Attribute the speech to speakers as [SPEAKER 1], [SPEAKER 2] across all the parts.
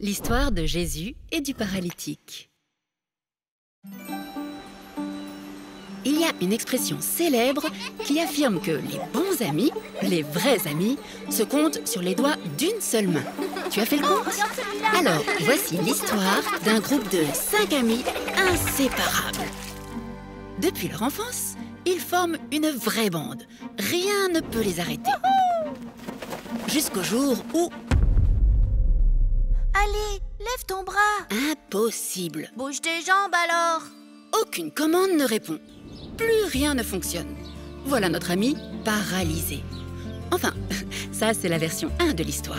[SPEAKER 1] L'histoire de Jésus et du paralytique. Il y a une expression célèbre qui affirme que les bons amis, les vrais amis, se comptent sur les doigts d'une seule main. Tu as fait le compte? Alors, voici l'histoire d'un groupe de 5 amis inséparables. Depuis leur enfance, ils forment une vraie bande. Rien ne peut les arrêter. Jusqu'au jour où...
[SPEAKER 2] Allez, lève ton bras.
[SPEAKER 1] Impossible.
[SPEAKER 2] Bouge tes jambes alors.
[SPEAKER 1] Aucune commande ne répond. Plus rien ne fonctionne. Voilà notre ami paralysé. Enfin, ça c'est la version 1 de l'histoire.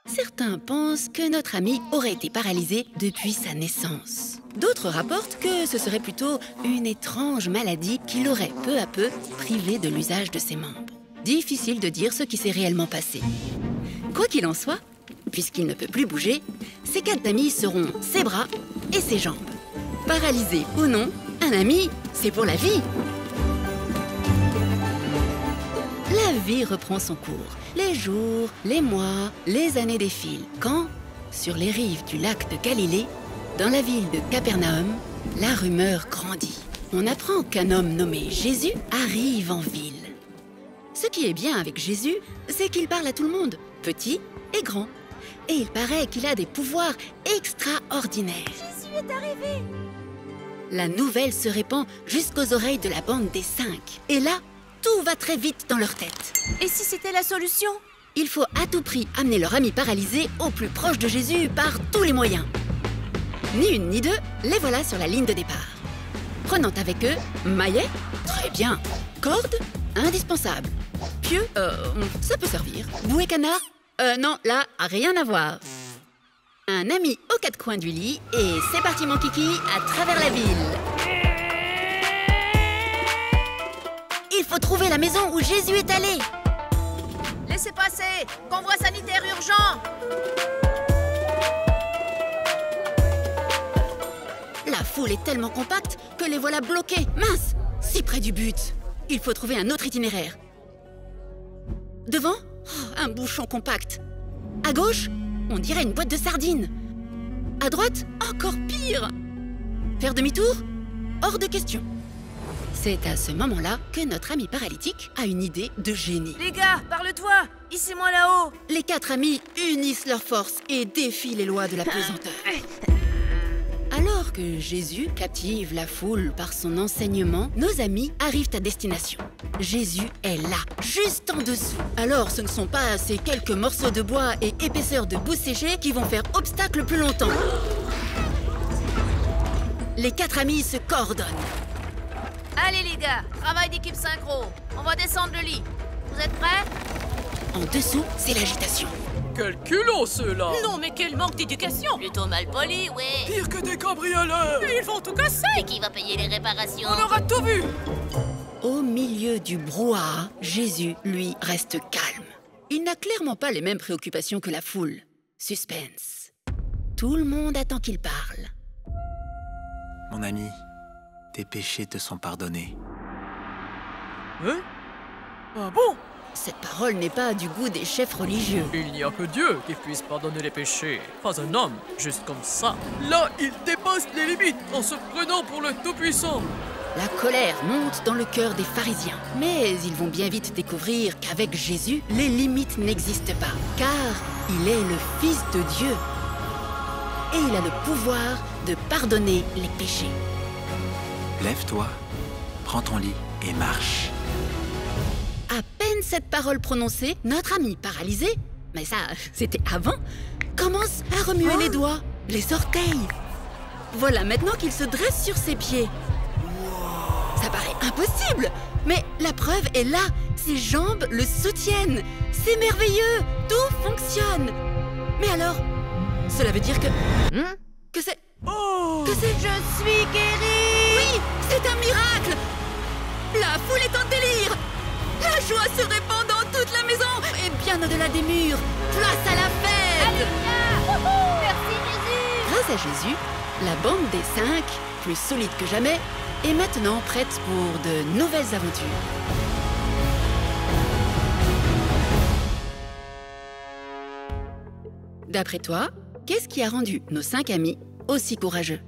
[SPEAKER 1] Certains pensent que notre ami aurait été paralysé depuis sa naissance. D'autres rapportent que ce serait plutôt une étrange maladie qui l'aurait peu à peu privé de l'usage de ses membres. Difficile de dire ce qui s'est réellement passé. Quoi qu'il en soit, puisqu'il ne peut plus bouger, ces 4 amis seront ses bras et ses jambes. Paralysé ou non, un ami, c'est pour la vie. La vie reprend son cours. Les jours, les mois, les années défilent. Quand, sur les rives du lac de Galilée, dans la ville de Capernaum, la rumeur grandit. On apprend qu'un homme nommé Jésus arrive en ville. Ce qui est bien avec Jésus, c'est qu'il parle à tout le monde, petit et grand. Et il paraît qu'il a des pouvoirs extraordinaires.
[SPEAKER 2] Jésus est arrivé.
[SPEAKER 1] La nouvelle se répand jusqu'aux oreilles de la bande des 5. Et là, tout va très vite dans leur tête.
[SPEAKER 2] Et si c'était la solution?
[SPEAKER 1] Il faut à tout prix amener leur ami paralysé au plus proche de Jésus par tous les moyens. Ni une ni deux, les voilà sur la ligne de départ. Prenant avec eux maillet, très bien. Corde, indispensable. Pieu, ça peut servir. Bouée canard, non, là, rien à voir. Un ami aux 4 coins du lit et c'est parti mon kiki, à travers la ville. Il faut trouver la maison où Jésus est allé.
[SPEAKER 2] Laissez passer, convoi sanitaire urgent.
[SPEAKER 1] La foule est tellement compacte que les voilà bloqués. Mince, si près du but. Il faut trouver un autre itinéraire. Devant, un bouchon compact. À gauche, on dirait une boîte de sardines. À droite, encore pire. Faire demi-tour? Hors de question. C'est à ce moment-là que notre ami paralytique a une idée de génie.
[SPEAKER 2] Les gars, parle-toi. Hissez-moi là-haut.
[SPEAKER 1] Les 4 amis unissent leurs forces et défient les lois de la pesanteur. Alors que Jésus captive la foule par son enseignement, nos amis arrivent à destination. Jésus est là, juste en dessous. Alors ce ne sont pas ces quelques morceaux de bois et épaisseurs de boue séchée qui vont faire obstacle plus longtemps. Les 4 amis se coordonnent.
[SPEAKER 2] Allez les gars, travail d'équipe synchro. On va descendre le lit. Vous êtes prêts?
[SPEAKER 1] En dessous, c'est l'agitation.
[SPEAKER 3] Quel culot ceux-là!
[SPEAKER 2] Non mais quel manque d'éducation.
[SPEAKER 4] Plutôt mal poli, ouais.
[SPEAKER 3] Pire que des cambrioleurs!
[SPEAKER 2] Ils vont tout casser.
[SPEAKER 4] Et qui va payer les réparations?
[SPEAKER 3] On aura tout vu!
[SPEAKER 1] Au milieu du brouhaha, Jésus, lui, reste calme. Il n'a clairement pas les mêmes préoccupations que la foule. Suspense. Tout le monde attend qu'il parle.
[SPEAKER 5] Mon ami, tes péchés te sont pardonnés.
[SPEAKER 3] Hein? Ah bon?
[SPEAKER 1] Cette parole n'est pas du goût des chefs religieux.
[SPEAKER 3] Il n'y a que Dieu qui puisse pardonner les péchés, pas un homme, juste comme ça. Là, il dépasse les limites en se prenant pour le Tout-Puissant.
[SPEAKER 1] La colère monte dans le cœur des pharisiens. Mais ils vont bien vite découvrir qu'avec Jésus, les limites n'existent pas. Car il est le Fils de Dieu. Et il a le pouvoir de pardonner les péchés.
[SPEAKER 5] Lève-toi, prends ton lit et marche.
[SPEAKER 1] À peine cette parole prononcée, notre ami paralysé, mais ça, c'était avant, commence à remuer les doigts, les orteils. Voilà maintenant qu'il se dresse sur ses pieds. Ça paraît impossible, mais la preuve est là. Ses jambes le soutiennent. C'est merveilleux, tout fonctionne. Mais alors, cela veut dire que... Que c'est...
[SPEAKER 3] Oh!
[SPEAKER 1] Que c'est...
[SPEAKER 2] Je suis guéri.
[SPEAKER 1] Oui, c'est un miracle. La foule est en délire. La joie se répand dans toute la maison et bien au-delà des murs. Place à la fête.
[SPEAKER 2] Alléluia. Merci Jésus.
[SPEAKER 1] Grâce à Jésus, la bande des 5, plus solide que jamais, est maintenant prête pour de nouvelles aventures. D'après toi, qu'est-ce qui a rendu nos 5 amis aussi courageux?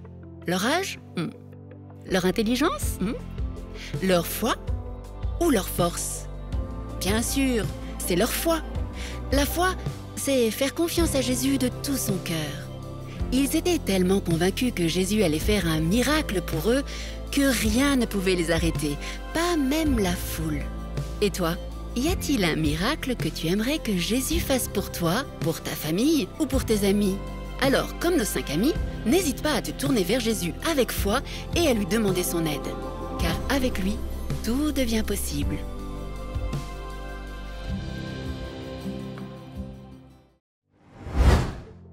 [SPEAKER 1] Leur âge? Leur intelligence? Leur foi? Ou leur force? Bien sûr, c'est leur foi. La foi, c'est faire confiance à Jésus de tout son cœur. Ils étaient tellement convaincus que Jésus allait faire un miracle pour eux que rien ne pouvait les arrêter, pas même la foule. Et toi, y a-t-il un miracle que tu aimerais que Jésus fasse pour toi, pour ta famille ou pour tes amis? Alors, comme nos 5 amis, n'hésite pas à te tourner vers Jésus avec foi et à lui demander son aide. Car avec lui, tout devient possible.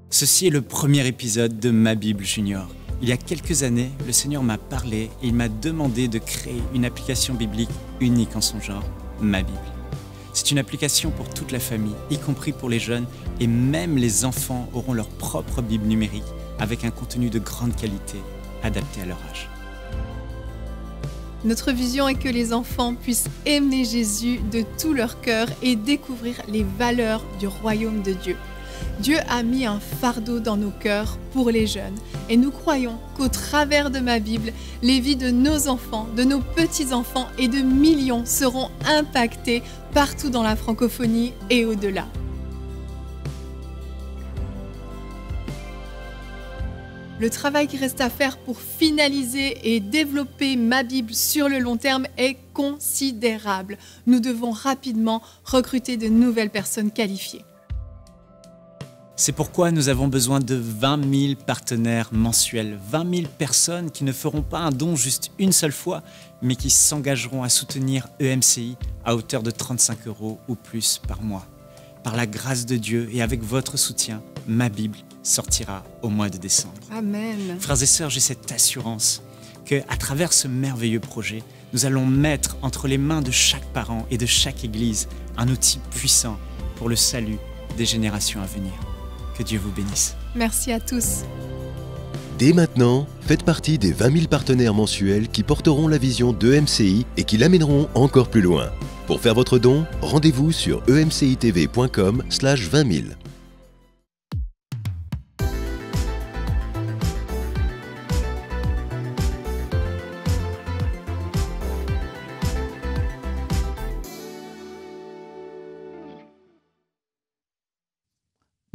[SPEAKER 5] Ceci est le premier épisode de Ma Bible Junior. Il y a quelques années, le Seigneur m'a parlé et il m'a demandé de créer une application biblique unique en son genre, Ma Bible. C'est une application pour toute la famille, y compris pour les jeunes, et même les enfants auront leur propre Bible numérique avec un contenu de grande qualité, adapté à leur âge.
[SPEAKER 6] Notre vision est que les enfants puissent aimer Jésus de tout leur cœur et découvrir les valeurs du royaume de Dieu. Dieu a mis un fardeau dans nos cœurs pour les jeunes et nous croyons qu'au travers de Ma Bible, les vies de nos enfants, de nos petits-enfants et de millions seront impactées partout dans la francophonie et au-delà. Le travail qui reste à faire pour finaliser et développer Ma Bible sur le long terme est considérable. Nous devons rapidement recruter de nouvelles personnes qualifiées.
[SPEAKER 5] C'est pourquoi nous avons besoin de 20 000 partenaires mensuels, 20 000 personnes qui ne feront pas un don juste une seule fois, mais qui s'engageront à soutenir EMCI à hauteur de 35 € ou plus par mois. Par la grâce de Dieu et avec votre soutien, Ma Bible sortira au mois de décembre.
[SPEAKER 6] Amen.
[SPEAKER 5] Frères et sœurs, j'ai cette assurance qu'à travers ce merveilleux projet, nous allons mettre entre les mains de chaque parent et de chaque église un outil puissant pour le salut des générations à venir. Que Dieu vous bénisse.
[SPEAKER 6] Merci à tous.
[SPEAKER 7] Dès maintenant, faites partie des 20 000 partenaires mensuels qui porteront la vision d'EMCI et qui l'amèneront encore plus loin. Pour faire votre don, rendez-vous sur emcitv.com/20 000.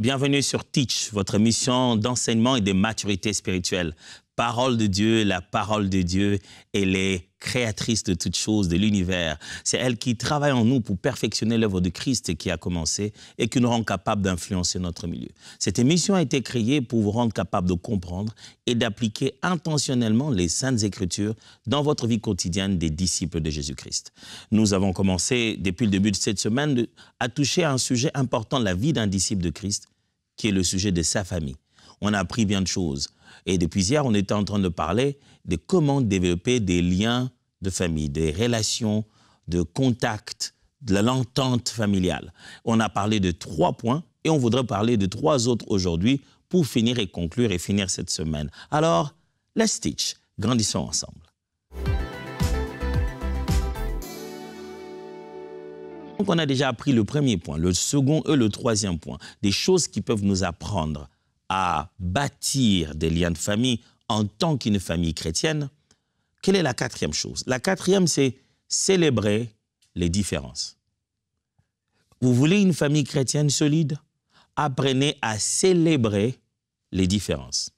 [SPEAKER 8] Bienvenue sur Teach, votre émission d'enseignement et de maturité spirituelle. Parole de Dieu, la parole de Dieu, elle est créatrice de toutes choses, de l'univers. C'est elle qui travaille en nous pour perfectionner l'œuvre de Christ qui a commencé et qui nous rend capables d'influencer notre milieu. Cette émission a été créée pour vous rendre capable de comprendre et d'appliquer intentionnellement les Saintes Écritures dans votre vie quotidienne des disciples de Jésus-Christ. Nous avons commencé, depuis le début de cette semaine, à toucher à un sujet important de la vie d'un disciple de Christ, qui est le sujet de sa famille. On a appris bien de choses. Et depuis hier, on était en train de parler de comment développer des liens de famille, des relations de contact, de l'entente familiale. On a parlé de 3 points et on voudrait parler de 3 autres aujourd'hui pour finir et conclure et finir cette semaine. Alors, let's teach. Grandissons ensemble. Donc, on a déjà appris le premier point, le second et le troisième point. Des choses qui peuvent nous apprendre à bâtir des liens de famille en tant qu'une famille chrétienne. Quelle est la 4e chose? La 4e, c'est célébrer les différences. Vous voulez une famille chrétienne solide? Apprenez à célébrer les différences.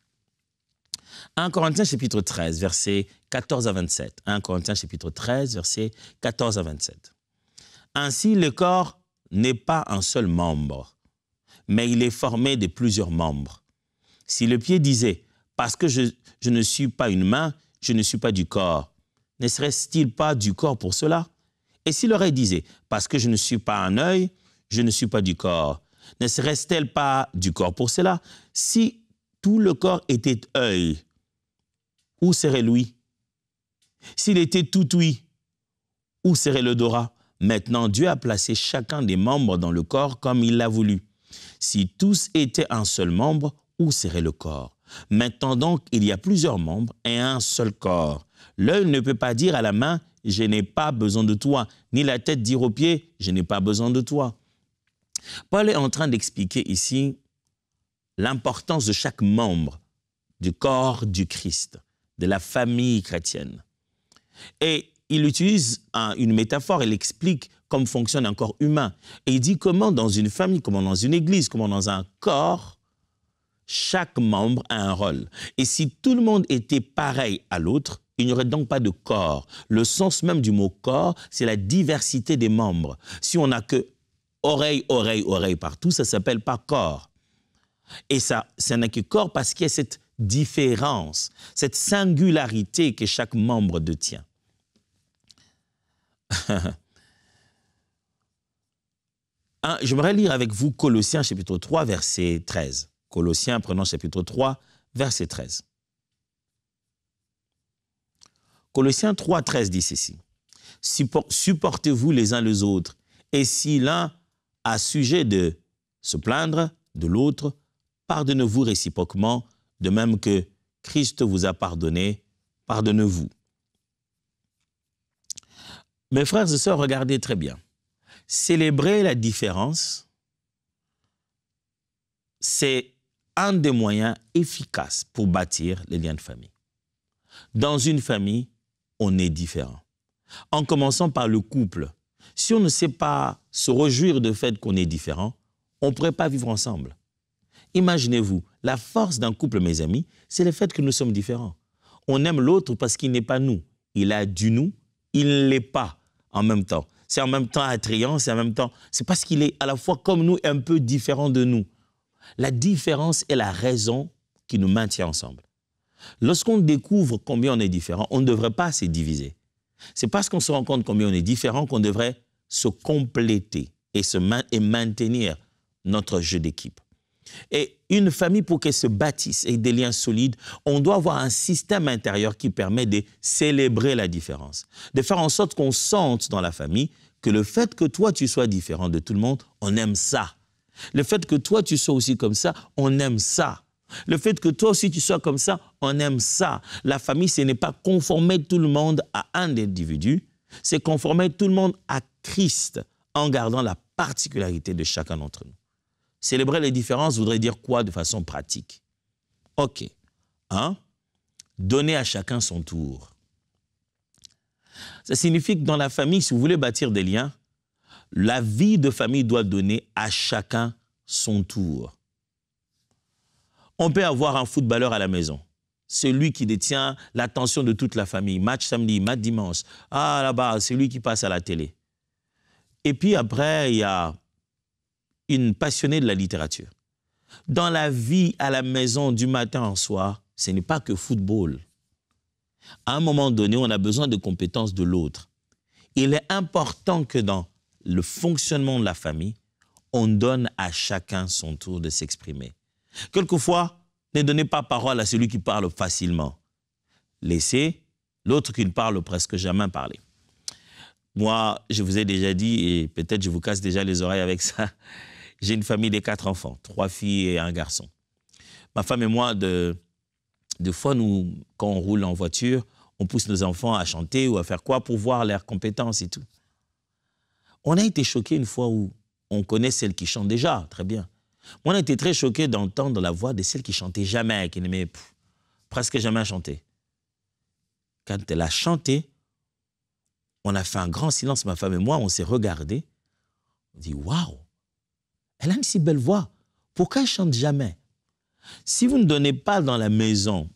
[SPEAKER 8] 1 Corinthiens chapitre 13, versets 14 à 27. 1 Corinthiens chapitre 13, versets 14 à 27. Ainsi, le corps n'est pas un seul membre, mais il est formé de plusieurs membres. Si le pied disait « parce que je ne suis pas une main, je ne suis pas du corps », ne serait-il pas du corps pour cela? Et si l'oreille disait « parce que je ne suis pas un œil, je ne suis pas du corps », ne serait-elle pas du corps pour cela? Si tout le corps était œil, où serait l'ouïe? S'il était tout ouïe, où serait l'odorat? Maintenant, Dieu a placé chacun des membres dans le corps comme il l'a voulu. Si tous étaient un seul membre, où serait le corps? Maintenant donc, il y a plusieurs membres et un seul corps. L'œil ne peut pas dire à la main « je n'ai pas besoin de toi », ni la tête dire aux pieds « je n'ai pas besoin de toi ». Paul est en train d'expliquer ici l'importance de chaque membre du corps du Christ, de la famille chrétienne. Et il utilise une métaphore, il explique comment fonctionne un corps humain. Et il dit comment dans une famille, comment dans une église, comment dans un corps, chaque membre a un rôle. Et si tout le monde était pareil à l'autre, il n'y aurait donc pas de corps. Le sens même du mot corps, c'est la diversité des membres. Si on n'a que oreille, oreille, oreille partout, ça ne s'appelle pas corps. Et ça n'a que corps parce qu'il y a cette différence, cette singularité que chaque membre détient. J'aimerais lire avec vous Colossiens chapitre 3, verset 13. Colossiens, prenons chapitre 3, verset 13. Colossiens 3, 13 dit ceci. Supportez-vous les uns les autres, et si l'un a sujet de se plaindre de l'autre, pardonnez-vous réciproquement, de même que Christ vous a pardonné, pardonnez-vous. Mes frères et sœurs, regardez très bien. Célébrer la différence, c'est un des moyens efficaces pour bâtir les liens de famille. Dans une famille, on est différent. En commençant par le couple, si on ne sait pas se réjouir du fait qu'on est différent, on ne pourrait pas vivre ensemble. Imaginez-vous, la force d'un couple, mes amis, c'est le fait que nous sommes différents. On aime l'autre parce qu'il n'est pas nous. Il a du nous, il ne l'est pas en même temps. C'est en même temps attrayant, c'est parce qu'il est à la fois comme nous et un peu différent de nous. La différence est la raison qui nous maintient ensemble. Lorsqu'on découvre combien on est différent, on ne devrait pas se diviser. C'est parce qu'on se rend compte combien on est différent qu'on devrait se compléter et maintenir notre jeu d'équipe. Et une famille, pour qu'elle se bâtisse et des liens solides, on doit avoir un système intérieur qui permet de célébrer la différence. De faire en sorte qu'on sente dans la famille que le fait que toi, tu sois différent de tout le monde, on aime ça. Le fait que toi, tu sois aussi comme ça, on aime ça. Le fait que toi aussi, tu sois comme ça, on aime ça. La famille, ce n'est pas conformer tout le monde à un individu, c'est conformer tout le monde à Christ en gardant la particularité de chacun d'entre nous. Célébrer les différences voudrait dire quoi de façon pratique? OK. 1. Donner à chacun son tour. Ça signifie que dans la famille, si vous voulez bâtir des liens, la vie de famille doit donner à chacun son tour. On peut avoir un footballeur à la maison, celui qui détient l'attention de toute la famille. Match samedi, match dimanche. Ah, là-bas, c'est lui qui passe à la télé. Et puis après, il y a une passionnée de la littérature. Dans la vie à la maison du matin au soir, ce n'est pas que football. À un moment donné, on a besoin de compétences de l'autre. Il est important que dans le fonctionnement de la famille, on donne à chacun son tour de s'exprimer. Quelquefois, ne donnez pas parole à celui qui parle facilement. Laissez l'autre qui ne parle presque jamais parler. Moi, je vous ai déjà dit, et peut-être je vous casse déjà les oreilles avec ça, j'ai une famille de 4 enfants, 3 filles et un garçon. Ma femme et moi, de fois, quand on roule en voiture, on pousse nos enfants à chanter ou à faire quoi pour voir leurs compétences et tout. On a été choqués une fois où on connaît celle qui chante déjà, très bien. Moi, on a été très choqués d'entendre la voix de celle qui chantait jamais, qui n'aimait presque jamais chanter. Quand elle a chanté, on a fait un grand silence, ma femme et moi, on s'est regardés. On dit, waouh, elle a une si belle voix. Pourquoi elle ne chante jamais? Si vous ne donnez pas dans la maison,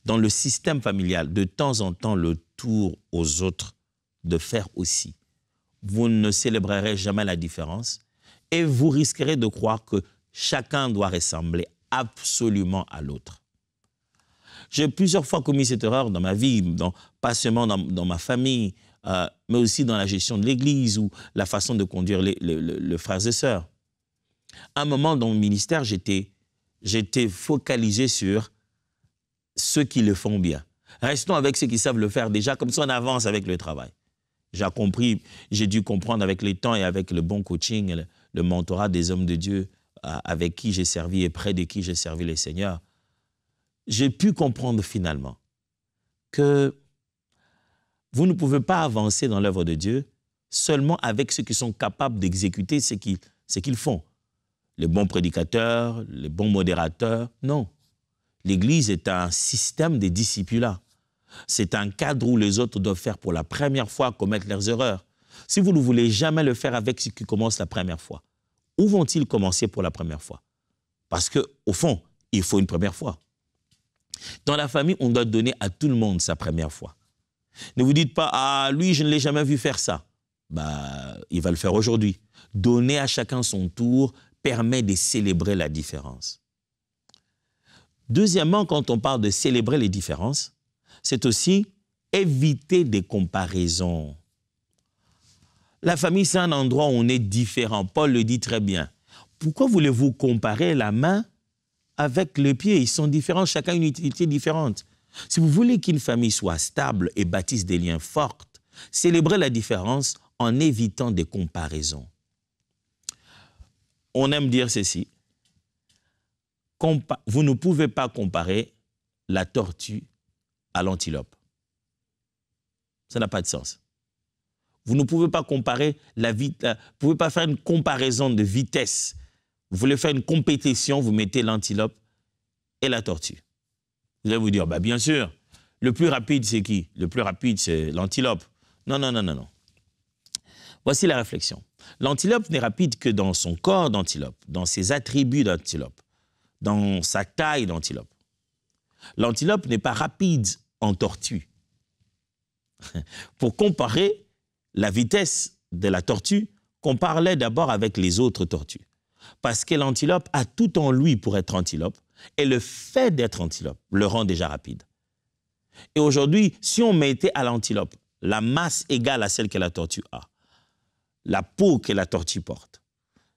[SPEAKER 8] dans le système familial, de temps en temps le tour aux autres de faire aussi, vous ne célébrerez jamais la différence et vous risquerez de croire que chacun doit ressembler absolument à l'autre. J'ai plusieurs fois commis cette erreur dans ma vie, pas seulement dans ma famille, mais aussi dans la gestion de l'Église ou la façon de conduire les frères et sœurs. À un moment dans mon ministère, j'étais focalisé sur ceux qui le font bien. Restons avec ceux qui savent le faire déjà, comme ça on avance avec le travail. J'ai dû comprendre avec les temps et avec le bon coaching, le mentorat des hommes de Dieu avec qui j'ai servi et près de qui j'ai servi les Seigneurs. J'ai pu comprendre finalement que vous ne pouvez pas avancer dans l'œuvre de Dieu seulement avec ceux qui sont capables d'exécuter ce qu'ils font. les bons prédicateurs, les bons modérateurs. Non. L'Église est un système de discipulat. C'est un cadre où les autres doivent faire pour la première fois commettre leurs erreurs. Si vous ne voulez jamais le faire avec ceux qui commencent la première fois, où vont-ils commencer pour la première fois? Parce qu'au fond, il faut une première fois. Dans la famille, on doit donner à tout le monde sa première fois. Ne vous dites pas « Ah, lui, je ne l'ai jamais vu faire ça. » Il va le faire aujourd'hui. Donner à chacun son tour permet de célébrer la différence. Deuxièmement, quand on parle de célébrer les différences, c'est aussi éviter des comparaisons. La famille, c'est un endroit où on est différent. Paul le dit très bien. Pourquoi voulez-vous comparer la main avec le pied? Ils sont différents, chacun a une utilité différente. Si vous voulez qu'une famille soit stable et bâtisse des liens forts, célébrez la différence en évitant des comparaisons. On aime dire ceci. Vous ne pouvez pas comparer la tortue à l'antilope. Ça n'a pas de sens. Vous ne pouvez pas comparer vous ne pouvez pas faire une comparaison de vitesse. Vous voulez faire une compétition, vous mettez l'antilope et la tortue. Vous allez vous dire, bien sûr, le plus rapide, c'est qui? Le plus rapide, c'est l'antilope. Non, non, non, non, non. Voici la réflexion. L'antilope n'est rapide que dans son corps d'antilope, dans ses attributs d'antilope, dans sa taille d'antilope. L'antilope n'est pas rapide en tortue. Pour comparer la vitesse de la tortue, compare-les d'abord avec les autres tortues. Parce que l'antilope a tout en lui pour être antilope, et le fait d'être antilope le rend déjà rapide. Et aujourd'hui, si on mettait à l'antilope la masse égale à celle que la tortue a, la peau que la tortue porte,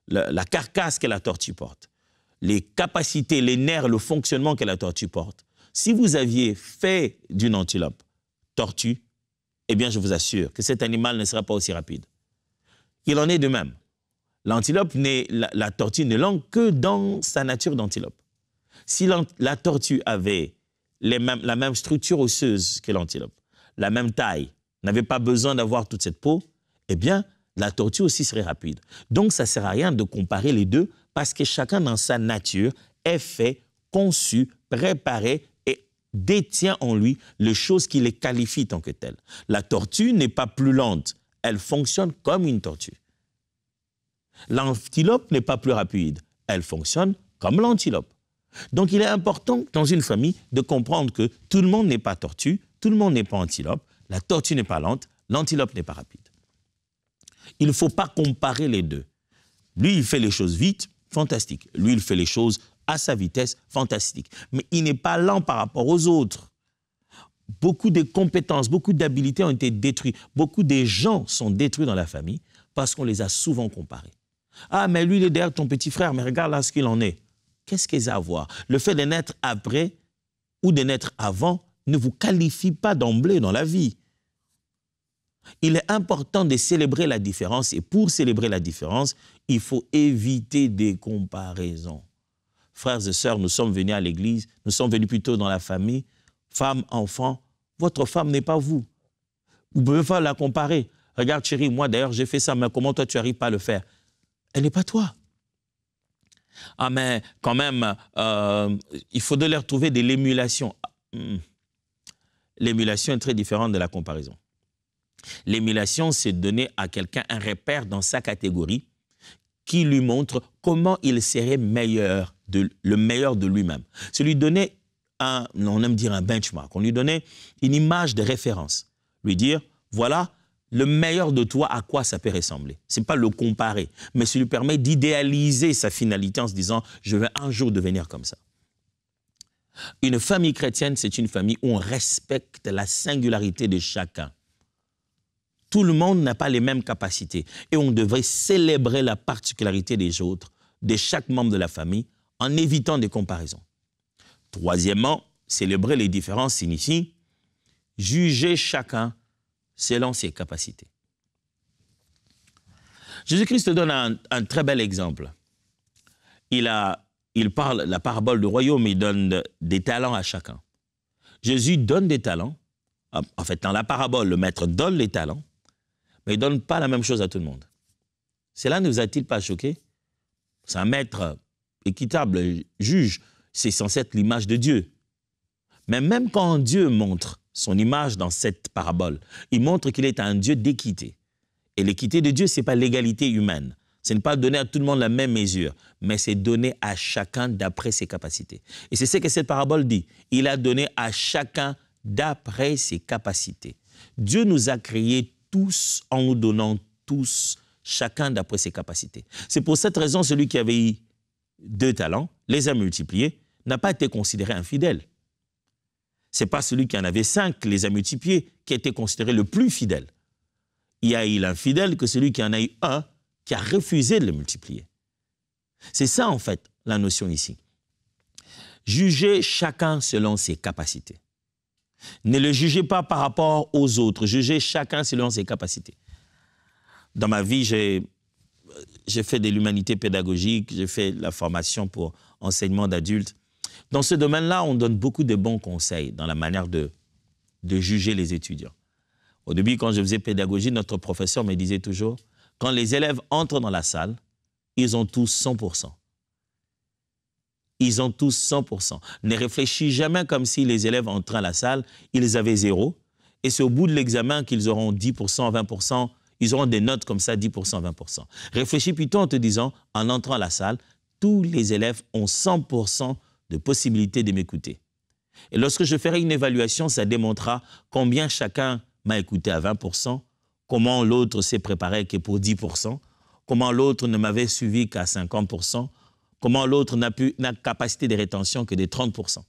[SPEAKER 8] la carcasse que la tortue porte, les capacités, les nerfs, le fonctionnement que la tortue porte, si vous aviez fait d'une antilope tortue, eh bien, je vous assure que cet animal ne sera pas aussi rapide. Il en est de même. L'antilope, la tortue ne l'ont que dans sa nature d'antilope. Si la tortue avait la même structure osseuse que l'antilope, la même taille, n'avait pas besoin d'avoir toute cette peau, eh bien, la tortue aussi serait rapide. Donc, ça ne sert à rien de comparer les deux parce que chacun dans sa nature est fait, conçu, préparé et détient en lui les choses qui les qualifient tant que telles. La tortue n'est pas plus lente, elle fonctionne comme une tortue. L'antilope n'est pas plus rapide, elle fonctionne comme l'antilope. Donc, il est important dans une famille de comprendre que tout le monde n'est pas tortue, tout le monde n'est pas antilope, la tortue n'est pas lente, l'antilope n'est pas rapide. Il ne faut pas comparer les deux. Lui, il fait les choses vite, fantastique. Lui, il fait les choses à sa vitesse, fantastique. Mais il n'est pas lent par rapport aux autres. Beaucoup de compétences, beaucoup d'habilités ont été détruites. Beaucoup de gens sont détruits dans la famille parce qu'on les a souvent comparés. Ah, mais lui, il est derrière ton petit frère, mais regarde là ce qu'il en est. Qu'est-ce qu'ils ont à voir? Le fait de naître après ou de naître avant ne vous qualifie pas d'emblée dans la vie. Il est important de célébrer la différence et pour célébrer la différence, il faut éviter des comparaisons. Frères et sœurs, nous sommes venus à l'église, nous sommes venus plutôt dans la famille, femme, enfant, votre femme n'est pas vous. Vous ne pouvez pas la comparer. Regarde chérie, moi d'ailleurs j'ai fait ça, mais comment toi tu n'arrives pas à le faire? Elle n'est pas toi. Ah mais quand même, il faudrait leur trouver de l'émulation. L'émulation est très différente de la comparaison. L'émulation, c'est donner à quelqu'un un repère dans sa catégorie qui lui montre comment il serait le meilleur de lui-même. C'est lui donner on aime dire un benchmark, on lui donnait une image de référence. Lui dire, voilà, le meilleur de toi, à quoi ça peut ressembler. Ce n'est pas le comparer, mais ça lui permet d'idéaliser sa finalité en se disant, je vais un jour devenir comme ça. Une famille chrétienne, c'est une famille où on respecte la singularité de chacun. Tout le monde n'a pas les mêmes capacités et on devrait célébrer la particularité des autres, de chaque membre de la famille, en évitant des comparaisons. Troisièmement, célébrer les différences signifie juger chacun selon ses capacités. Jésus-Christ donne un très bel exemple. Il parle la parabole du royaume, il donne des talents à chacun. Jésus donne des talents. En fait, dans la parabole, le maître donne les talents, mais il ne donne pas la même chose à tout le monde. Cela ne vous a-t-il pas choqué? C'est un maître équitable, juge, c'est censé être l'image de Dieu. Mais même quand Dieu montre son image dans cette parabole, il montre qu'il est un Dieu d'équité. Et l'équité de Dieu, ce n'est pas l'égalité humaine. Ce n'est pas donner à tout le monde la même mesure, mais c'est donner à chacun d'après ses capacités. Et c'est ce que cette parabole dit. Il a donné à chacun d'après ses capacités. Dieu nous a créés tous en nous donnant tous, chacun d'après ses capacités. C'est pour cette raison, celui qui avait eu 2 talents, les a multipliés, n'a pas été considéré infidèle. Ce n'est pas celui qui en avait 5, les a multipliés, qui a été considéré le plus fidèle. Il y a eu l'infidèle que celui qui en a eu 1, qui a refusé de le multiplier. C'est ça, en fait, la notion ici. Jugez chacun selon ses capacités. Ne le jugez pas par rapport aux autres, jugez chacun selon ses capacités. Dans ma vie, j'ai fait de l'humanité pédagogique, j'ai fait la formation pour enseignement d'adultes. Dans ce domaine-là, on donne beaucoup de bons conseils dans la manière de juger les étudiants. Au début, quand je faisais pédagogie, notre professeur me disait toujours, quand les élèves entrent dans la salle, ils ont tous 100%. Ils ont tous 100%. Ne réfléchis jamais comme si les élèves entraient à la salle, ils avaient 0, et c'est au bout de l'examen qu'ils auront 10%, 20%, ils auront des notes comme ça, 10%, 20%. Réfléchis plutôt en te disant, en entrant à la salle, tous les élèves ont 100% de possibilité de m'écouter. Et lorsque je ferai une évaluation, ça démontrera combien chacun m'a écouté à 20%, comment l'autre s'est préparé que pour 10%, comment l'autre ne m'avait suivi qu'à 50%, comment l'autre n'a capacité de rétention que de 30%.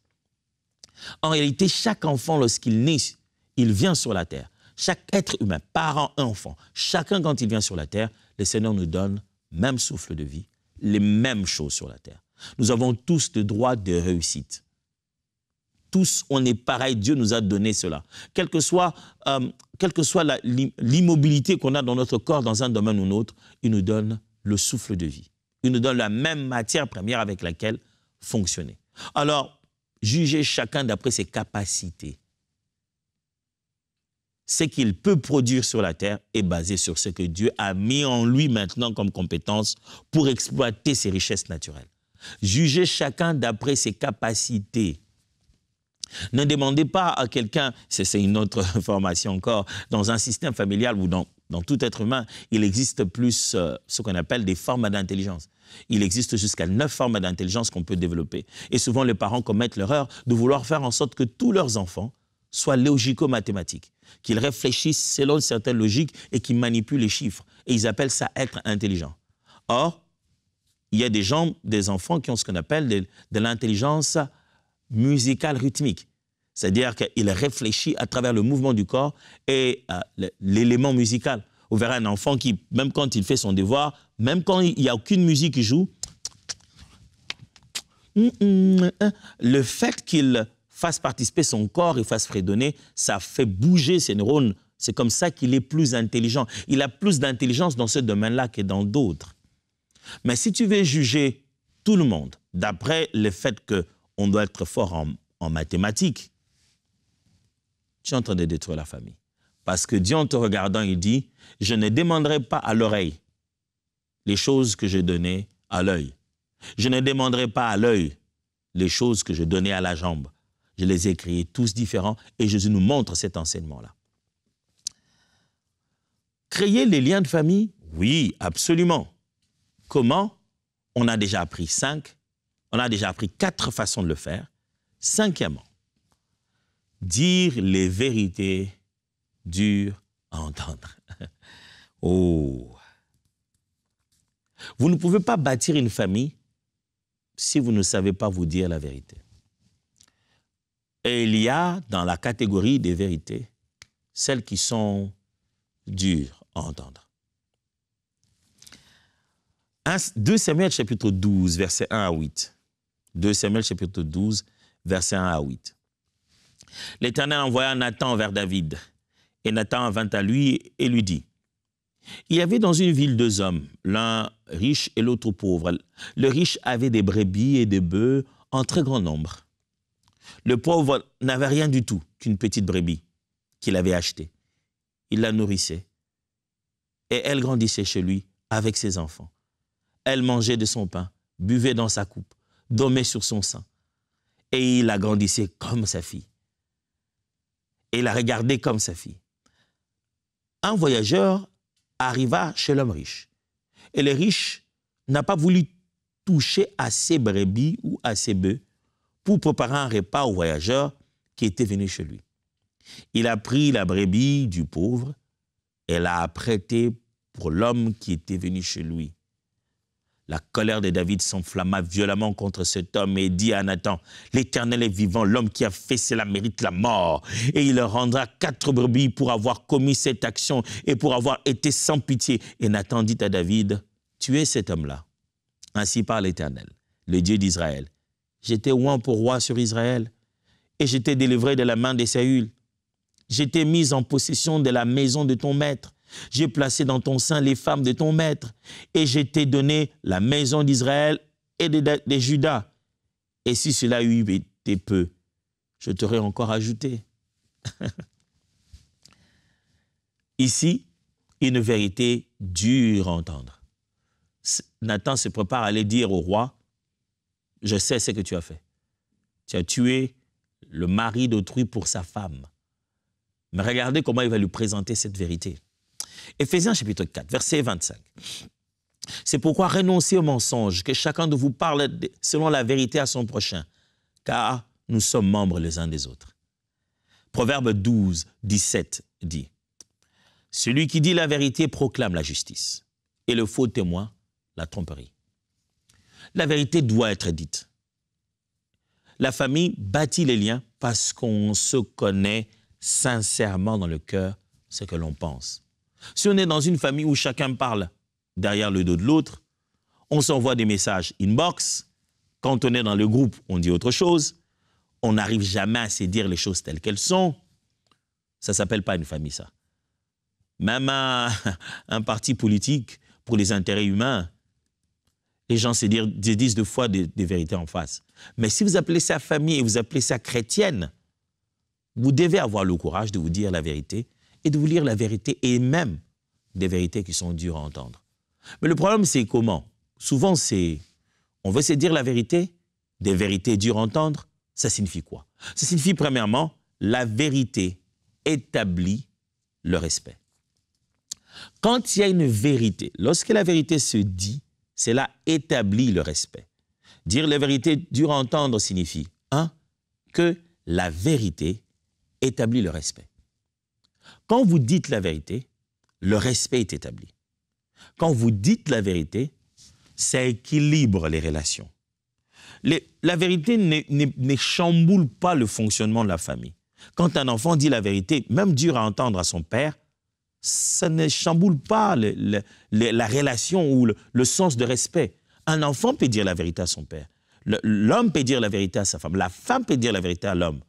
[SPEAKER 8] En réalité, chaque enfant, lorsqu'il naît, il vient sur la terre. Chaque être humain, parent, enfant, chacun quand il vient sur la terre, le Seigneur nous donne le même souffle de vie, les mêmes choses sur la terre. Nous avons tous le droit de réussite. Tous, on est pareil, Dieu nous a donné cela. Quelle que soit l'immobilité qu'on a dans notre corps, dans un domaine ou un autre, il nous donne le souffle de vie. Il nous donne la même matière première avec laquelle fonctionner. Alors, jugez chacun d'après ses capacités. Ce qu'il peut produire sur la terre est basé sur ce que Dieu a mis en lui maintenant comme compétence pour exploiter ses richesses naturelles. Jugez chacun d'après ses capacités. Ne demandez pas à quelqu'un, c'est une autre formation encore, dans un système familial ou dans tout être humain, il existe plus ce qu'on appelle des formes d'intelligence. Il existe jusqu'à 9 formes d'intelligence qu'on peut développer. Et souvent, les parents commettent l'erreur de vouloir faire en sorte que tous leurs enfants soient logico-mathématiques, qu'ils réfléchissent selon certaines logiques et qu'ils manipulent les chiffres. Et ils appellent ça être intelligent. Or, il y a des enfants qui ont ce qu'on appelle de l'intelligence musicale rythmique. C'est-à-dire qu'il réfléchit à travers le mouvement du corps et l'élément musical. Vous verrez un enfant qui, même quand il fait son devoir, même quand il n'y a aucune musique qui joue, le fait qu'il fasse participer son corps et fasse fredonner, ça fait bouger ses neurones. C'est comme ça qu'il est plus intelligent. Il a plus d'intelligence dans ce domaine-là que dans d'autres. Mais si tu veux juger tout le monde d'après le fait qu'on doit être fort en mathématiques, tu es en train de détruire la famille. Parce que Dieu, en te regardant, il dit, je ne demanderai pas à l'oreille les choses que je donnais à l'œil. Je ne demanderai pas à l'œil les choses que je donnais à la jambe. Je les ai créés tous différents et Jésus nous montre cet enseignement-là. Créer les liens de famille? Oui, absolument. Comment? On a déjà appris 5. On a déjà appris 4 façons de le faire. 5e, dire les vérités dures à entendre. Oh! Vous ne pouvez pas bâtir une famille si vous ne savez pas vous dire la vérité. Et il y a dans la catégorie des vérités celles qui sont dures à entendre. 2 Samuel chapitre 12, versets 1 à 8. 2 Samuel chapitre 12, versets 1 à 8. L'Éternel envoya Nathan vers David. Et Nathan vint à lui et lui dit, il y avait dans une ville 2 hommes, l'un riche et l'autre pauvre. Le riche avait des brebis et des bœufs en très grand nombre. Le pauvre n'avait rien du tout qu'une petite brebis qu'il avait achetée. Il la nourrissait et elle grandissait chez lui avec ses enfants. Elle mangeait de son pain buvait dans sa coupe, dormait sur son sein. Et il la grandissait comme sa fille. Et il la regardait comme sa fille. Un voyageur arriva chez l'homme riche. Et le riche n'a pas voulu toucher à ses brebis ou à ses bœufs pour préparer un repas au voyageur qui était venu chez lui. Il a pris la brebis du pauvre et l'a apprêtée pour l'homme qui était venu chez lui. La colère de David s'enflamma violemment contre cet homme et dit à Nathan, « L'Éternel est vivant, l'homme qui a fait cela mérite la mort. Et il leur rendra 4 brebis pour avoir commis cette action et pour avoir été sans pitié. » Et Nathan dit à David, « Tuez cet homme-là. Ainsi parle l'Éternel, le Dieu d'Israël. J'étais oint pour roi sur Israël et j'étais délivré de la main de Saül. J'étais mis en possession de la maison de ton maître. J'ai placé dans ton sein les femmes de ton maître et je t'ai donné la maison d'Israël et de Juda. Et si cela eût été peu, je t'aurais encore ajouté. » Ici, une vérité dure à entendre. Nathan se prépare à aller dire au roi, « Je sais ce que tu as fait. Tu as tué le mari d'autrui pour sa femme. » Mais regardez comment il va lui présenter cette vérité. Éphésiens chapitre 4, verset 25. « C'est pourquoi renoncez au mensonge, que chacun de vous parle selon la vérité à son prochain, car nous sommes membres les uns des autres. » Proverbe 12, 17 dit, « Celui qui dit la vérité proclame la justice, et le faux témoin la tromperie. » La vérité doit être dite. La famille bâtit les liens parce qu'on se connaît sincèrement dans le cœur ce que l'on pense. Si on est dans une famille où chacun parle derrière le dos de l'autre, on s'envoie des messages inbox, quand on est dans le groupe, on dit autre chose, on n'arrive jamais à se dire les choses telles qu'elles sont, ça ne s'appelle pas une famille, ça. Même un parti politique, pour les intérêts humains, les gens se disent deux fois des vérités en face. Mais si vous appelez ça famille et vous appelez ça chrétienne, vous devez avoir le courage de vous dire la vérité et de vous lire la vérité et même des vérités qui sont dures à entendre. Mais le problème, c'est comment? Souvent, on veut se dire la vérité, des vérités dures à entendre, ça signifie quoi? Ça signifie premièrement, la vérité établit le respect. Quand il y a une vérité, lorsque la vérité se dit, cela établit le respect. Dire la vérité dure à entendre signifie, que la vérité établit le respect. Quand vous dites la vérité, le respect est établi. Quand vous dites la vérité, ça équilibre les relations. La vérité ne chamboule pas le fonctionnement de la famille. Quand un enfant dit la vérité, même dur à entendre à son père, ça ne chamboule pas la relation ou le sens de respect. Un enfant peut dire la vérité à son père. L'homme peut dire la vérité à sa femme. La femme peut dire la vérité à l'homme.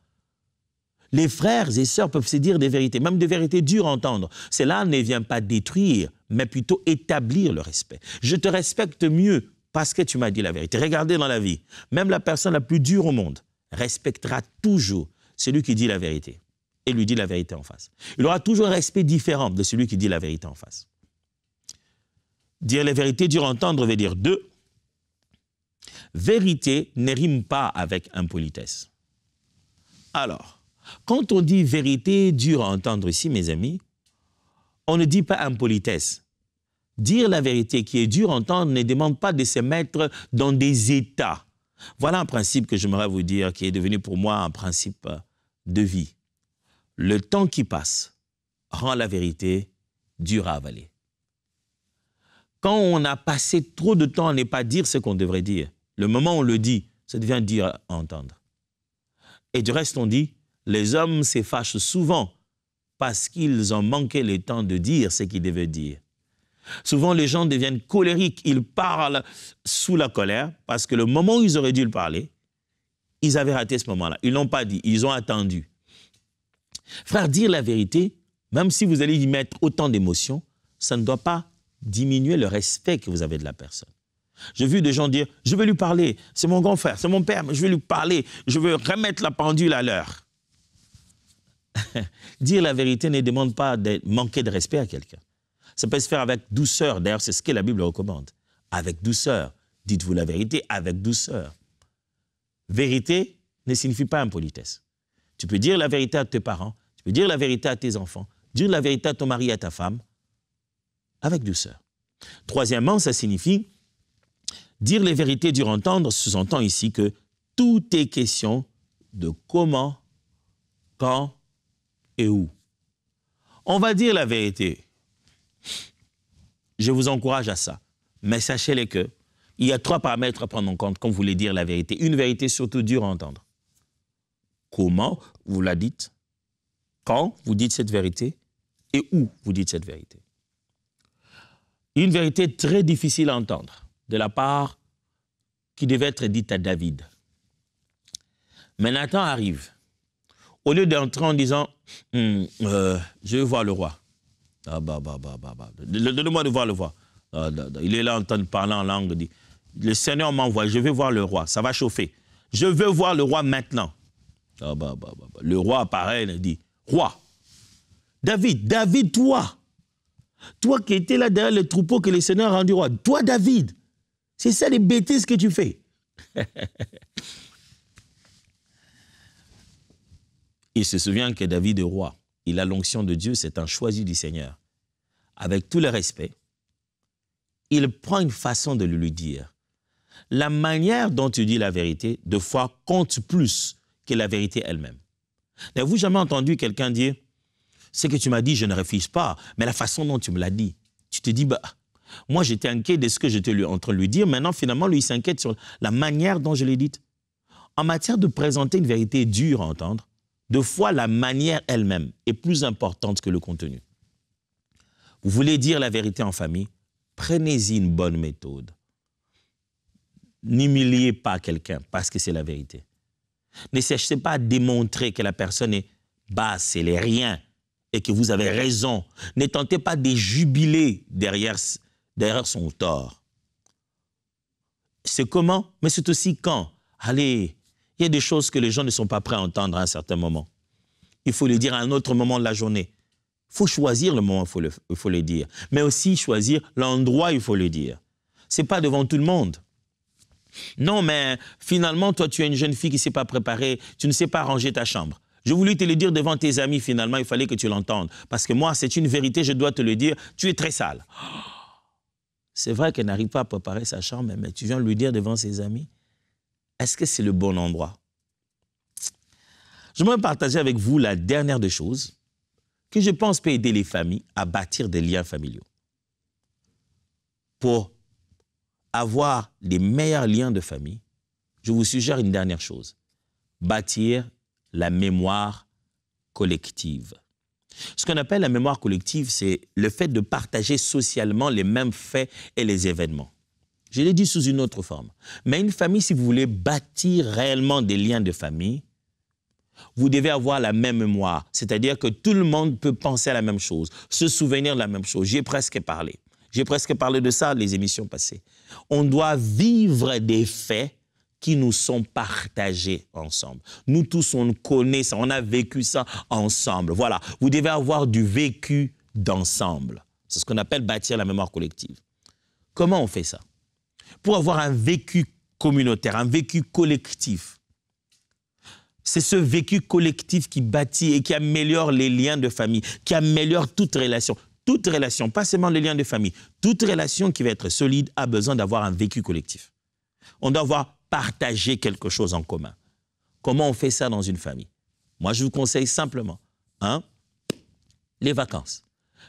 [SPEAKER 8] Les frères et sœurs peuvent se dire des vérités, même des vérités dures à entendre. Cela ne vient pas détruire, mais plutôt établir le respect. Je te respecte mieux parce que tu m'as dit la vérité. Regardez dans la vie, même la personne la plus dure au monde respectera toujours celui qui dit la vérité et lui dit la vérité en face. Il aura toujours un respect différent de celui qui dit la vérité en face. Dire la vérité dure à entendre veut dire deux. Vérité ne rime pas avec impolitesse. Alors, quand on dit vérité dure à entendre ici, mes amis, on ne dit pas impolitesse. Dire la vérité qui est dure à entendre ne demande pas de se mettre dans des états. Voilà un principe que j'aimerais vous dire qui est devenu pour moi un principe de vie. Le temps qui passe rend la vérité dure à avaler. Quand on a passé trop de temps à ne pas dire ce qu'on devrait dire, le moment où on le dit, ça devient dur à entendre. Et du reste, on dit, les hommes se fâchent souvent parce qu'ils ont manqué le temps de dire ce qu'ils devaient dire. Souvent, les gens deviennent colériques, ils parlent sous la colère parce que le moment où ils auraient dû le parler, ils avaient raté ce moment-là. Ils ne l'ont pas dit, ils ont attendu. Frère, dire la vérité, même si vous allez y mettre autant d'émotions, ça ne doit pas diminuer le respect que vous avez de la personne. J'ai vu des gens dire, je vais lui parler, c'est mon grand frère, c'est mon père, mais je vais lui parler, je veux remettre la pendule à l'heure. Dire la vérité ne demande pas de manquer de respect à quelqu'un. Ça peut se faire avec douceur, d'ailleurs c'est ce que la Bible recommande. Avec douceur, Dites-vous la vérité avec douceur. Vérité ne signifie pas impolitesse. Tu peux dire la vérité à tes parents, tu peux dire la vérité à tes enfants, dire la vérité à ton mari et à ta femme avec douceur. Troisièmement, ça signifie dire les vérités dur à entendre, sous-entend ici que tout est question de comment, quand et où. On va dire la vérité. Je vous encourage à ça. Mais sachez-le que il y a 3 paramètres à prendre en compte quand vous voulez dire la vérité. Une vérité surtout dure à entendre. Comment vous la dites, quand vous dites cette vérité et où vous dites cette vérité. Une vérité très difficile à entendre de la part qui devait être dite à David. Mais Nathan arrive. Au lieu d'entrer en disant « Je veux voir le roi ». Donne-moi de voir le roi. Il est là en train de parler en langue. Dit, le Seigneur m'envoie, je veux voir le roi. Ça va chauffer. Je veux voir le roi maintenant. Le roi apparaît et dit « Roi, David, toi qui étais là derrière le troupeau que le Seigneur a rendu roi, toi David, c'est ça les bêtises que tu fais. » Il se souvient que David est roi. Il a l'onction de Dieu, c'est un choisi du Seigneur. Avec tout le respect, il prend une façon de le lui dire. La manière dont tu dis la vérité, de fois, compte plus que la vérité elle-même. N'avez-vous jamais entendu quelqu'un dire « Ce que tu m'as dit, je ne refuse pas, mais la façon dont tu me l'as dit. » Tu te dis « Moi, j'étais inquiet de ce que j'étais en train de lui dire. Maintenant, finalement, lui, il s'inquiète sur la manière dont je l'ai dite. » En matière de présenter une vérité dure à entendre, de fois, la manière elle-même est plus importante que le contenu. Vous voulez dire la vérité en famille? Prenez-y une bonne méthode. N'humiliez pas quelqu'un parce que c'est la vérité. Ne cherchez pas à démontrer que la personne est basse, elle est rien et que vous avez raison. Ne tentez pas de jubiler derrière son tort. C'est comment? Mais c'est aussi quand. Allez, il y a des choses que les gens ne sont pas prêts à entendre à un certain moment. Il faut le dire à un autre moment de la journée. Il faut choisir le moment où il faut le dire. Mais aussi choisir l'endroit où il faut le dire. Ce n'est pas devant tout le monde. Non, mais finalement, toi, tu es une jeune fille qui ne s'est pas préparée. Tu ne sais pas ranger ta chambre. Je voulais te le dire devant tes amis, finalement, il fallait que tu l'entendes. Parce que moi, c'est une vérité, je dois te le dire. Tu es très sale. C'est vrai qu'elle n'arrive pas à préparer sa chambre, mais tu viens lui dire devant ses amis. Est-ce que c'est le bon endroit? J'aimerais partager avec vous la dernière des choses que je pense peut aider les familles à bâtir des liens familiaux. Pour avoir les meilleurs liens de famille, je vous suggère une dernière chose. Bâtir la mémoire collective. Ce qu'on appelle la mémoire collective, c'est le fait de partager socialement les mêmes faits et les événements. Je l'ai dit sous une autre forme. Mais une famille, si vous voulez bâtir réellement des liens de famille, vous devez avoir la même mémoire. C'est-à-dire que tout le monde peut penser à la même chose, se souvenir de la même chose. J'y ai presque parlé. J'ai presque parlé de ça les émissions passées. On doit vivre des faits qui nous sont partagés ensemble. Nous tous, on connaît ça, on a vécu ça ensemble. Voilà, vous devez avoir du vécu d'ensemble. C'est ce qu'on appelle bâtir la mémoire collective. Comment on fait ça? Pour avoir un vécu communautaire, un vécu collectif. C'est ce vécu collectif qui bâtit et qui améliore les liens de famille, qui améliore toute relation. Toute relation, pas seulement les liens de famille, toute relation qui va être solide a besoin d'avoir un vécu collectif. On doit avoir partagé quelque chose en commun. Comment on fait ça dans une famille? Moi, je vous conseille simplement, les vacances.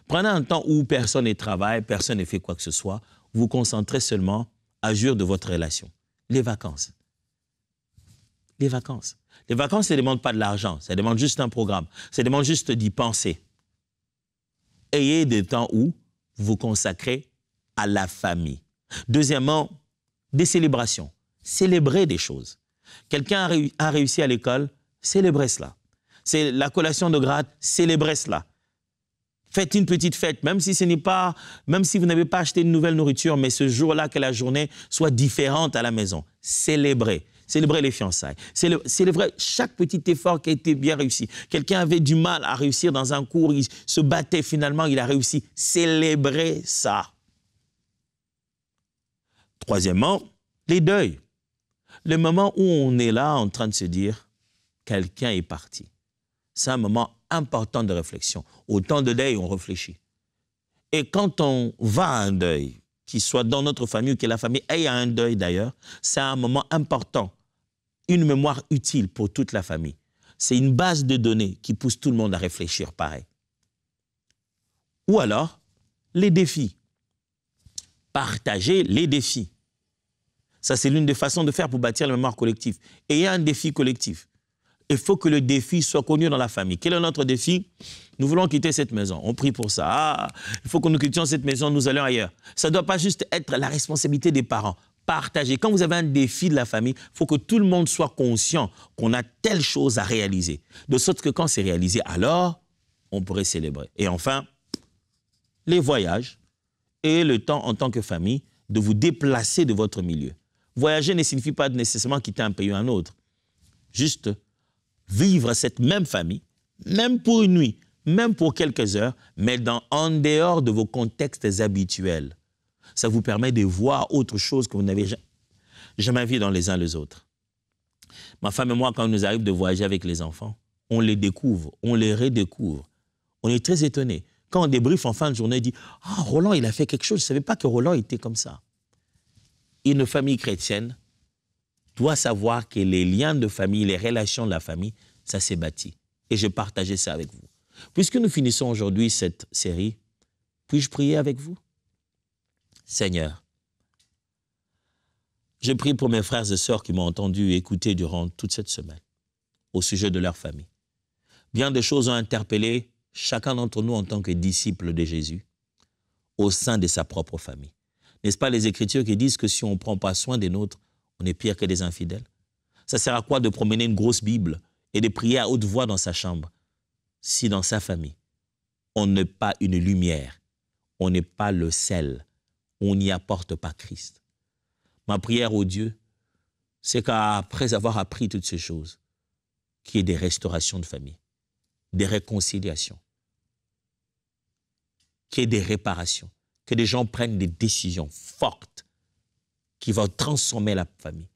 [SPEAKER 8] Prenez un temps où personne ne travaille, personne ne fait quoi que ce soit, vous vous concentrez seulement à jouir de votre relation. Les vacances. Les vacances. Les vacances, ça ne demande pas de l'argent, ça demande juste un programme, ça demande juste d'y penser. Ayez des temps où vous vous consacrez à la famille. Deuxièmement, des célébrations. Célébrez des choses. Quelqu'un a réussi à l'école, célébrez cela. C'est la collation de grade, célébrez cela. Faites une petite fête, même si vous n'avez pas acheté de nouvelle nourriture, mais ce jour-là, que la journée soit différente à la maison. Célébrez. Célébrez les fiançailles. Célébrez chaque petit effort qui a été bien réussi. Quelqu'un avait du mal à réussir dans un cours, il se battait, finalement, il a réussi. Célébrez ça. Troisièmement, Les deuils. Le moment où on est là en train de se dire, quelqu'un est parti. C'est un moment important de réflexion. Au temps de deuil, on réfléchit. Et quand on va à un deuil, qu'il soit dans notre famille ou que la famille aille à un deuil d'ailleurs, c'est un moment important, une mémoire utile pour toute la famille. C'est une base de données qui pousse tout le monde à réfléchir pareil. Ou alors, les défis. Partager les défis. Ça, c'est l'une des façons de faire pour bâtir la mémoire collective. Et il y a un défi collectif. Il faut que le défi soit connu dans la famille. Quel est notre défi? Nous voulons quitter cette maison. On prie pour ça. Ah, il faut que nous quittions cette maison, nous allons ailleurs. Ça ne doit pas juste être la responsabilité des parents. Partager. Quand vous avez un défi de la famille, il faut que tout le monde soit conscient qu'on a telle chose à réaliser. De sorte que quand c'est réalisé, alors, on pourrait célébrer. Et enfin, les voyages et le temps en tant que famille de vous déplacer de votre milieu. Voyager ne signifie pas nécessairement quitter un pays ou un autre. Juste vivre cette même famille, même pour une nuit, même pour quelques heures, mais en dehors de vos contextes habituels. Ça vous permet de voir autre chose que vous n'avez jamais vu dans les uns les autres. Ma femme et moi, quand il nous arrive de voyager avec les enfants, on les découvre, on les redécouvre. On est très étonnés. Quand on débriefe en fin de journée, on dit « Ah, Roland, il a fait quelque chose, je ne savais pas que Roland était comme ça. » Une famille chrétienne doit savoir que les liens de famille, les relations de la famille, ça s'est bâti. Et je partageais ça avec vous. Puisque nous finissons aujourd'hui cette série, puis-je prier avec vous? Seigneur, je prie pour mes frères et sœurs qui m'ont entendu et écouté durant toute cette semaine au sujet de leur famille. Bien des choses ont interpellé chacun d'entre nous en tant que disciples de Jésus au sein de sa propre famille. N'est-ce pas les Écritures qui disent que si on ne prend pas soin des nôtres, on est pire que des infidèles? Ça sert à quoi de promener une grosse Bible et de prier à haute voix dans sa chambre si dans sa famille, on n'est pas une lumière, on n'est pas le sel, on n'y apporte pas Christ? Ma prière au Dieu, c'est qu'après avoir appris toutes ces choses, qu'il y ait des restaurations de famille, des réconciliations, qu'il y ait des réparations, que des gens prennent des décisions fortes qui vont transformer la famille.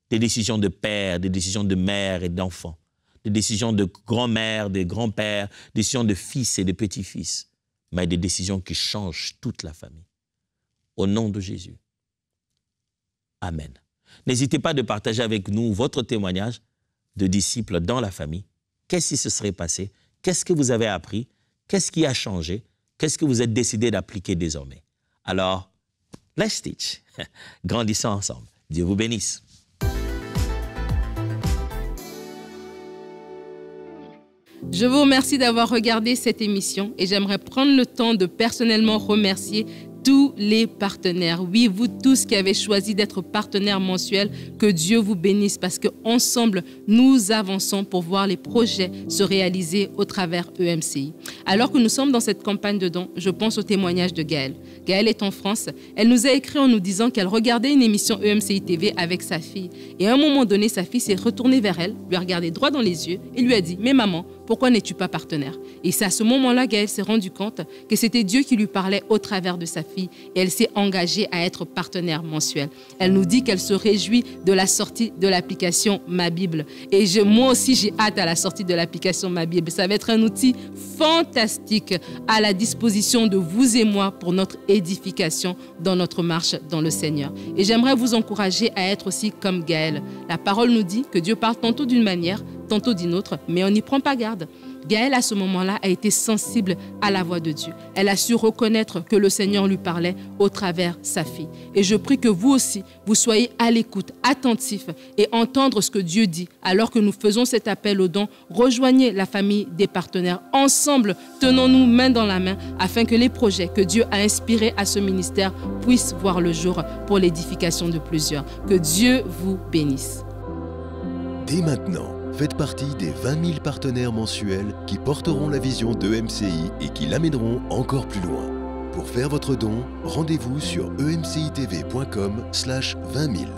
[SPEAKER 8] Des décisions de père, des décisions de mère et d'enfants, des décisions de grand-mère, de grand-père, des décisions de fils et de petits-fils, mais des décisions qui changent toute la famille. Au nom de Jésus. Amen. N'hésitez pas de partager avec nous votre témoignage de disciples dans la famille. Qu'est-ce qui se serait passé? Qu'est-ce que vous avez appris? Qu'est-ce qui a changé? Qu'est-ce que vous êtes décidé d'appliquer désormais? Alors, let's teach. Grandissons ensemble. Dieu vous bénisse.
[SPEAKER 9] Je vous remercie d'avoir regardé cette émission et j'aimerais prendre le temps de personnellement remercier tous les partenaires. Oui, vous tous qui avez choisi d'être partenaires mensuels, que Dieu vous bénisse parce qu'ensemble, nous avançons pour voir les projets se réaliser au travers EMCI. Alors que nous sommes dans cette campagne de dons, je pense au témoignage de Gaëlle. Gaëlle est en France. Elle nous a écrit en nous disant qu'elle regardait une émission EMCI TV avec sa fille. Et à un moment donné, sa fille s'est retournée vers elle, lui a regardé droit dans les yeux et lui a dit « Mais maman, pourquoi n'es-tu pas partenaire ?» Et c'est à ce moment-là, Gaëlle s'est rendue compte que c'était Dieu qui lui parlait au travers de sa fille et elle s'est engagée à être partenaire mensuel. Elle nous dit qu'elle se réjouit de la sortie de l'application Ma Bible. Et moi aussi, j'ai hâte à la sortie de l'application Ma Bible. Ça va être un outil fantastique à la disposition de vous et moi pour notre édification dans notre marche dans le Seigneur. Et j'aimerais vous encourager à être aussi comme Gaëlle. La parole nous dit que Dieu parle tantôt d'une manière, tantôt d'une autre, mais on n'y prend pas garde. Gaëlle, à ce moment-là, a été sensible à la voix de Dieu. Elle a su reconnaître que le Seigneur lui parlait au travers sa fille. Et je prie que vous aussi, vous soyez à l'écoute, attentifs et entendre ce que Dieu dit. Alors que nous faisons cet appel aux dons, rejoignez la famille des partenaires. Ensemble, tenons-nous main dans la main afin que les projets que Dieu a inspirés à ce ministère puissent voir le jour pour l'édification de plusieurs. Que Dieu vous bénisse.
[SPEAKER 7] Dès maintenant, faites partie des 20 000 partenaires mensuels qui porteront la vision d'EMCI et qui l'amèneront encore plus loin. Pour faire votre don, rendez-vous sur emcitv.com/20 000.